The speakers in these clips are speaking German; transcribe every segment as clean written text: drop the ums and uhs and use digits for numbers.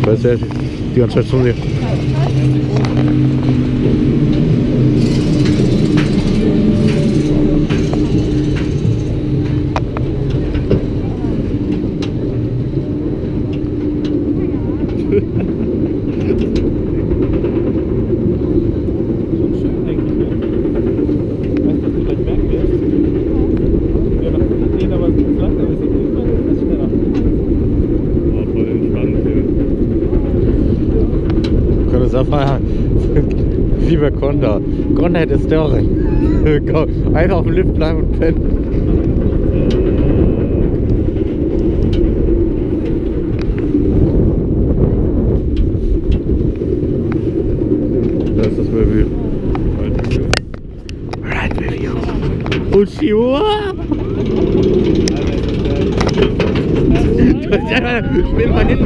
Weißt du, die ganze Zeit zu dir. Wie bei Conda. Conda hätte Story. Einfach auf dem Lift bleiben und pennen. Das ist das Baby. Right with you. Und Chihuahua. Ich will mal hin.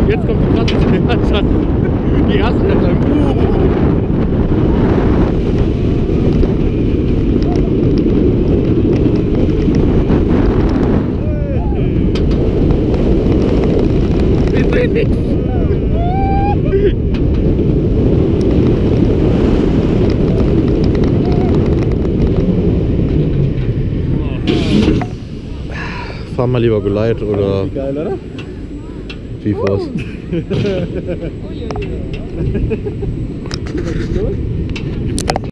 Jetzt kommt die krasse Reaktion. Die erste Reaktion. Ich seh nichts. Fahr mal lieber Geleit oder... Wie geil, oder? Fifos. Uiuiui.